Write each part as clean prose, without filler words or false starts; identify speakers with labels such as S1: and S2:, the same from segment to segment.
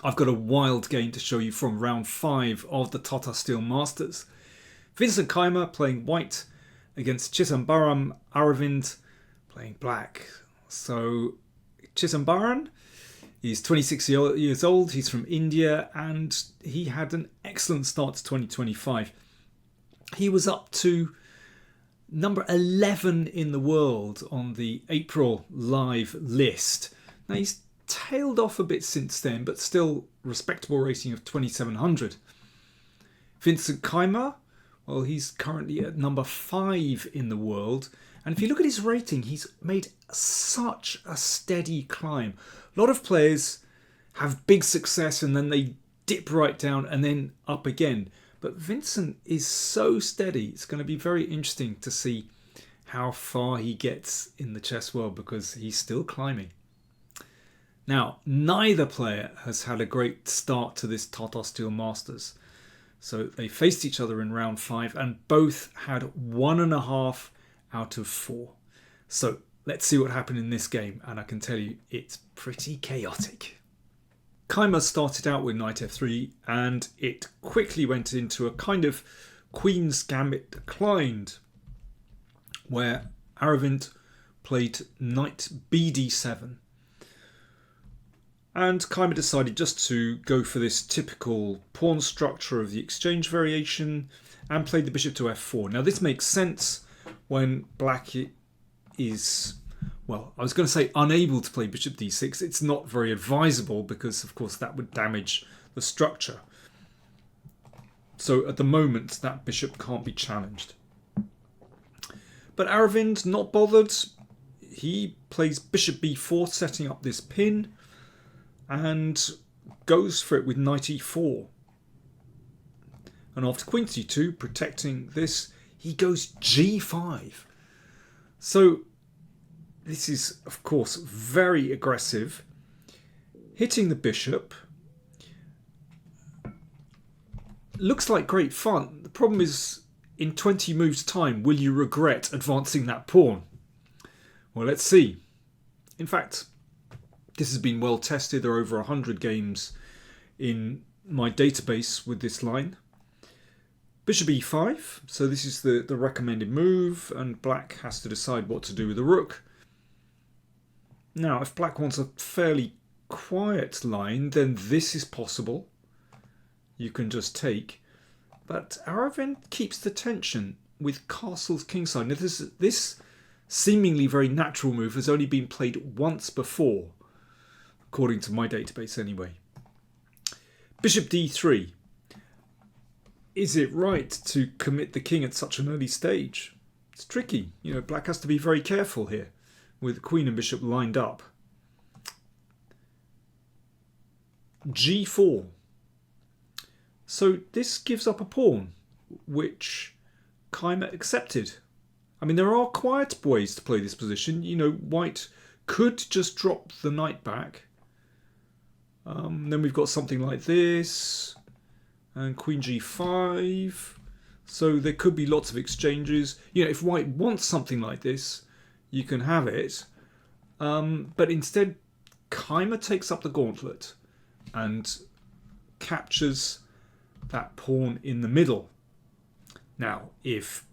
S1: I've got a wild game to show you from round 5 of the Tata Steel Masters. Vincent Keymer playing white against Chithambaram Aravind playing black. So Chithambaram, he's 26 years old, he's from India, and he had an excellent start to 2025. He was up to number 11 in the world on the April live list. Now he's tailed off a bit since then, but still respectable rating of 2700. Vincent Keymer, well, he's currently at number 5 in the world. And if you look at his rating, he's made such a steady climb. A lot of players have big success and then they dip right down and then up again. But Vincent is so steady. It's going to be very interesting to see how far he gets in the chess world because he's still climbing. Now, neither player has had a great start to this Tata Steel Masters. So they faced each other in round 5 and both had 1.5 out of 4. So let's see what happened in this game, and I can tell you it's pretty chaotic. Keymer started out with knight f3 and it quickly went into a kind of queen's gambit declined where Aravind played knight bd7. And Keymer decided just to go for this typical pawn structure of the exchange variation and played the bishop to f4. Now this makes sense when black is, well, I was going to say unable to play bishop d6. It's not very advisable because, of course, that would damage the structure. So at the moment, that bishop can't be challenged. But Aravind, not bothered. He plays bishop b4, setting up this pin, and goes for it with knight e4. And after queen c2, protecting this, he goes g5. So this is, of course, very aggressive. Hitting the bishop. Looks like great fun. The problem is, in 20 moves time, will you regret advancing that pawn? Well, let's see. In fact, this has been well tested. There are over 100 games in my database with this line. Bishop e5. So this is the recommended move, and black has to decide what to do with the rook. Now, if black wants a fairly quiet line, then this is possible. You can just take. But Aravind keeps the tension with castles kingside. Now, this seemingly very natural move has only been played once before, according to my database anyway. Bishop d3. Is it right to commit the king at such an early stage? It's tricky. You know, black has to be very careful here with queen and bishop lined up. g4. So this gives up a pawn, which Keymer accepted. I mean, there are quiet ways to play this position. You know, white could just drop the knight back. Then we've got something like this. And queen g5. So there could be lots of exchanges. You know, if white wants something like this, you can have it. But instead, Keymer takes up the gauntlet and captures that pawn in the middle. Now, if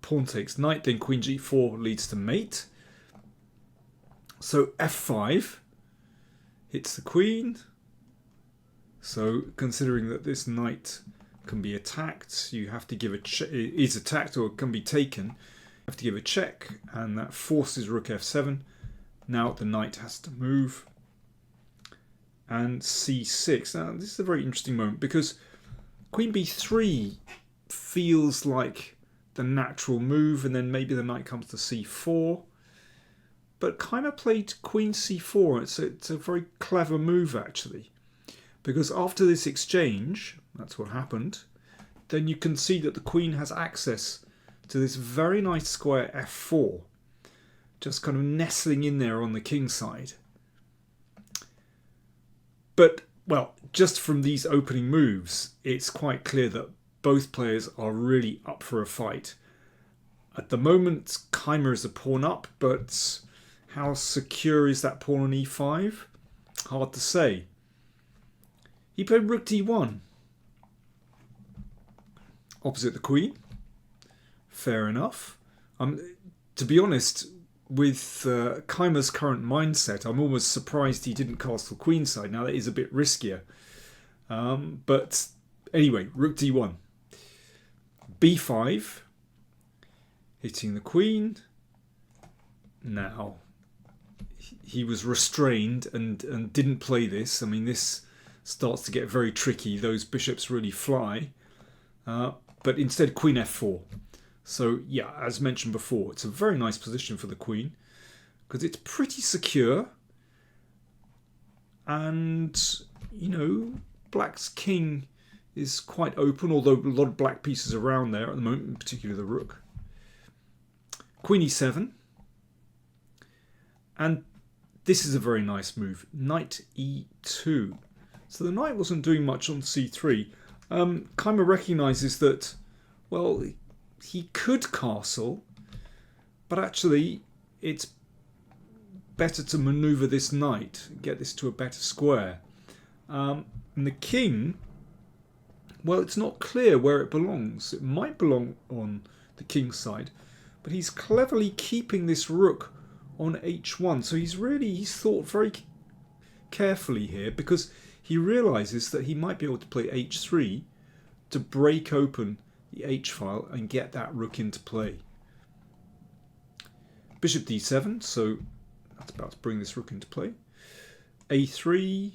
S1: pawn takes knight, then queen g4 leads to mate. So f5 hits the queen. So considering that this knight can be attacked, you have to give a check. Is attacked or can be taken. You have to give a check, and that forces rook f7. Now the knight has to move. And c6. Now this is a very interesting moment because queen b3 feels like the natural move, and then maybe the knight comes to c4. But Keymer played queen c4. It's a very clever move actually, because after this exchange, that's what happened, then you can see that the queen has access to this very nice square f4, just kind of nestling in there on the king side. But, well, just from these opening moves, it's quite clear that both players are really up for a fight. At the moment, Keymer is a pawn up, but how secure is that pawn on e5? Hard to say. He played rook d1. Opposite the queen. Fair enough. To be honest, with Keymer's current mindset, I'm almost surprised he didn't castle queenside. Now that is a bit riskier. But anyway, rook d1. b5. Hitting the queen. Now, he was restrained and didn't play this. I mean, this starts to get very tricky. Those bishops really fly. But instead, queen f4. So, yeah, as mentioned before, it's a very nice position for the queen because it's pretty secure. And, you know, black's king is quite open, although a lot of black pieces around there at the moment, in particular the rook. Queen e7. And this is a very nice move. Knight e2. So the knight wasn't doing much on c3. Keymer recognises that, well, he could castle, but actually it's better to manoeuvre this knight, get this to a better square. And the king, well, it's not clear where it belongs. It might belong on the king's side, but he's cleverly keeping this rook on h1. So he's thought very carefully here, because he realises that he might be able to play h3 to break open the h-file and get that rook into play. Bishop d7, so that's about to bring this rook into play. a3.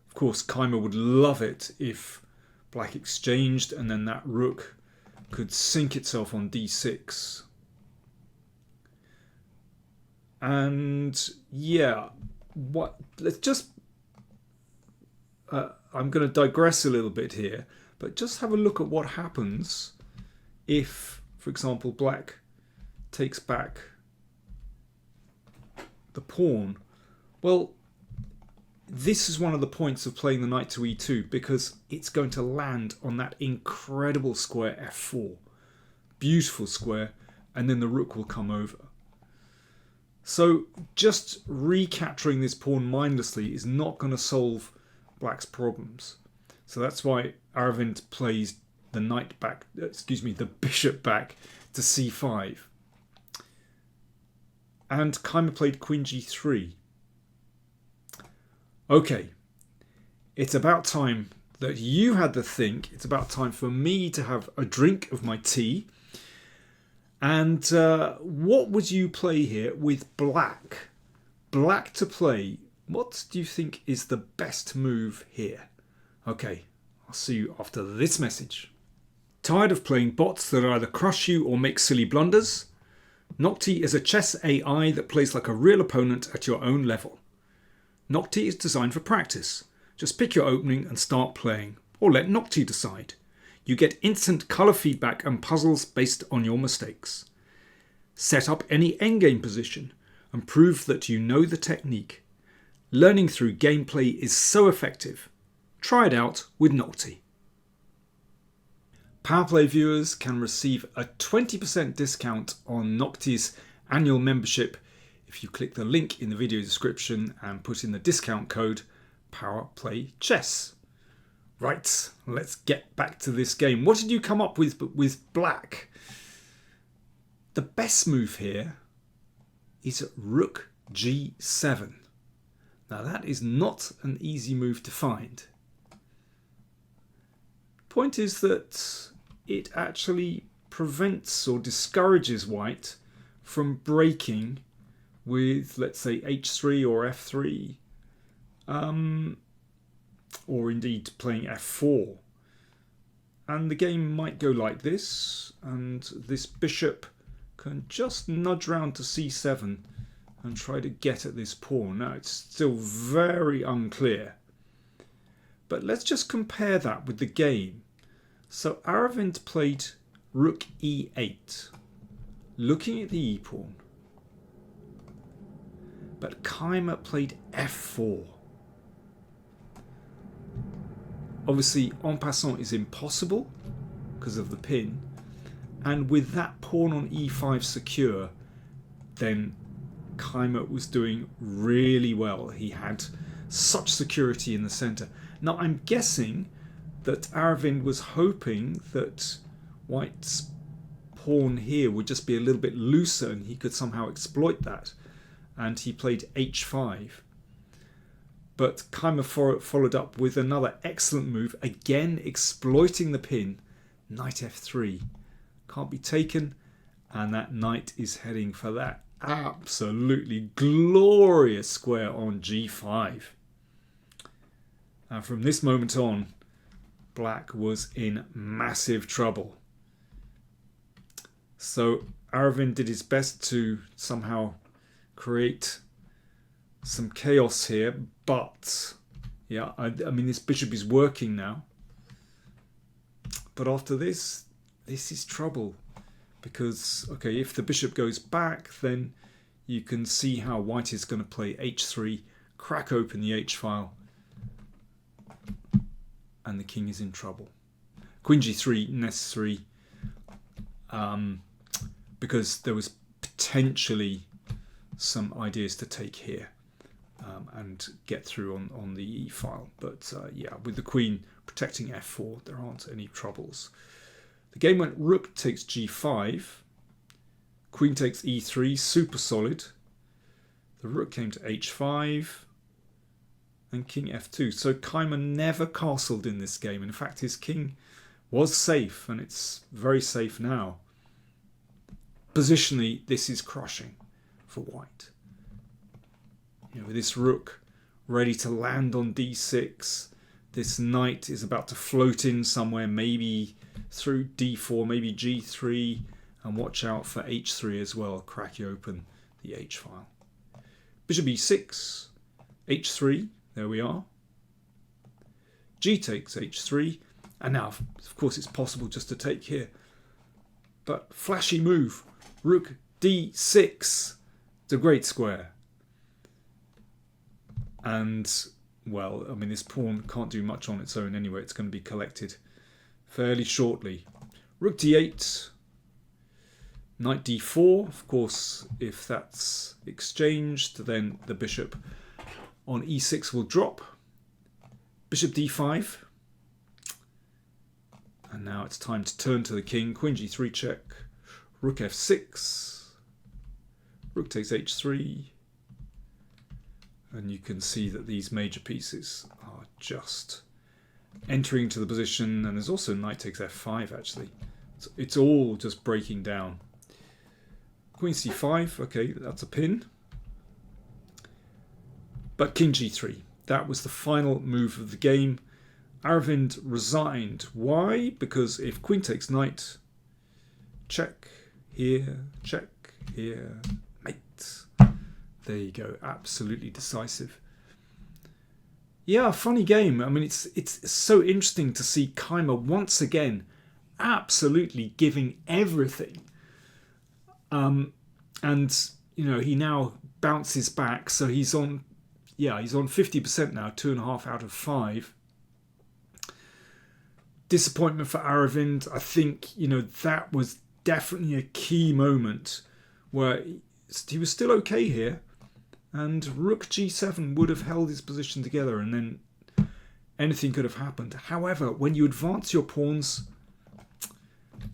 S1: Of course, Keymer would love it if black exchanged and then that rook could sink itself on d6. And yeah, let's just I'm going to digress a little bit here, but just have a look at what happens if, for example, black takes back the pawn. Well, this is one of the points of playing the knight to e2, because it's going to land on that incredible square f4. Beautiful square, and then the rook will come over. So just recapturing this pawn mindlessly is not going to solve black's problems. So that's why Aravind plays the knight back, the bishop back to c5. And Keymer played queen g3. Okay, it's about time that you had to think. It's about time for me to have a drink of my tea. And what would you play here with black? Black to play. What do you think is the best move here? Okay, I'll see you after this message. Tired of playing bots that either crush you or make silly blunders? Nocti is a chess AI that plays like a real opponent at your own level. Nocti is designed for practice. Just pick your opening and start playing, or let Nocti decide. You get instant colour feedback and puzzles based on your mistakes. Set up any endgame position and prove that you know the technique. Learning through gameplay is so effective. Try it out with Nocti. PowerPlay viewers can receive a 20% discount on Nocti's annual membership if you click the link in the video description and put in the discount code PowerPlayChess. Right, let's get back to this game. What did you come up with black? The best move here is rook g7. Now that is not an easy move to find. Point is that it actually prevents or discourages white from breaking with, let's say, h3 or f3. Or indeed playing f4. And the game might go like this, and this bishop can just nudge round to c7 and try to get at this pawn. Now it's still very unclear, but let's just compare that with the game. So Aravind played rook e8, looking at the e-pawn, but Keymer played f4. Obviously, en passant is impossible because of the pin. And with that pawn on e5 secure, then Keymer was doing really well. He had such security in the centre. Now I'm guessing that Aravind was hoping that White's pawn here would just be a little bit looser and he could somehow exploit that, and he played h5. But Keymer followed up with another excellent move, again exploiting the pin. Knight f3 can't be taken, and that knight is heading for that absolutely glorious square on g5. And from this moment on, Black was in massive trouble. So Aravind did his best to somehow create some chaos here, but yeah, I mean, this bishop is working now. But after this is trouble, because okay, if the bishop goes back, then you can see how White is going to play h3, crack open the h file, and the king is in trouble. Queen g3 necessary, because there was potentially some ideas to take here and get through on the e file. But yeah, with the queen protecting f4, there aren't any troubles. The game went rook takes g5, queen takes e3, super solid. The rook came to h5, and king f2. So Keymer never castled in this game. In fact, his king was safe, and it's very safe now. Positionally, this is crushing for White. You know, with this rook ready to land on d6, this knight is about to float in somewhere, maybe through d4, maybe g3, and watch out for h3 as well, crack you open the h file. Bishop e6, h3, there we are. G takes h3, and now of course it's possible just to take here, but flashy move, rook d6, it's a great square. And well, I mean, this pawn can't do much on its own anyway, it's going to be collected fairly shortly. Rook d8, knight d4, of course if that's exchanged then the bishop on e6 will drop. Bishop d5, and now it's time to turn to the king. Queen g3 check, rook f6, rook takes h3, and you can see that these major pieces are just entering into the position, and there's also knight takes f5 actually. So it's all just breaking down. Queen c5, okay, that's a pin. But king g3, that was the final move of the game. Aravind resigned. Why? Because if queen takes knight, check here, mate. There you go, absolutely decisive. Yeah, funny game. I mean, it's so interesting to see Keymer once again absolutely giving everything. And you know, he now bounces back, so he's on 50% now, 2.5 out of 5. Disappointment for Aravind. I think, you know, that was definitely a key moment where he was still okay here, and rook g7 would have held his position together, and then anything could have happened. However, when you advance your pawns,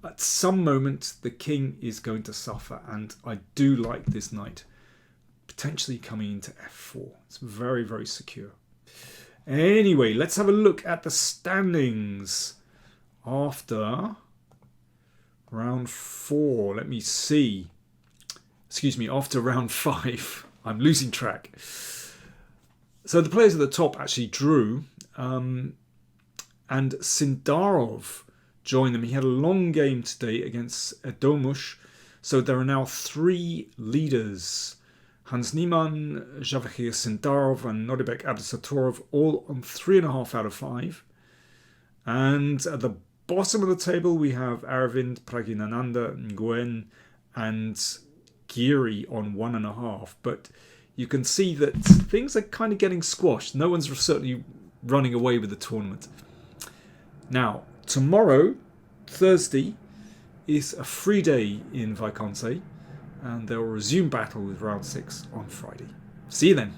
S1: at some moment the king is going to suffer, and I do like this knight potentially coming into f4. It's very, very secure. Anyway, let's have a look at the standings after round 4. Let me see. Excuse me, after round 5. I'm losing track. So the players at the top actually drew, and Sindarov joined them. He had a long game today against Domush. So there are now 3 leaders. Hans Niemann, Javahir Sindarov and Nodibek Abdusatorov, all on 3.5 out of 5. And at the bottom of the table we have Aravind, Pragnananda, Nguyen and Giri on 1.5. But you can see that things are kind of getting squashed. No one's certainly running away with the tournament. Now, tomorrow, Thursday, is a free day in Vaikonce, and they'll resume battle with round 6 on Friday. See you then.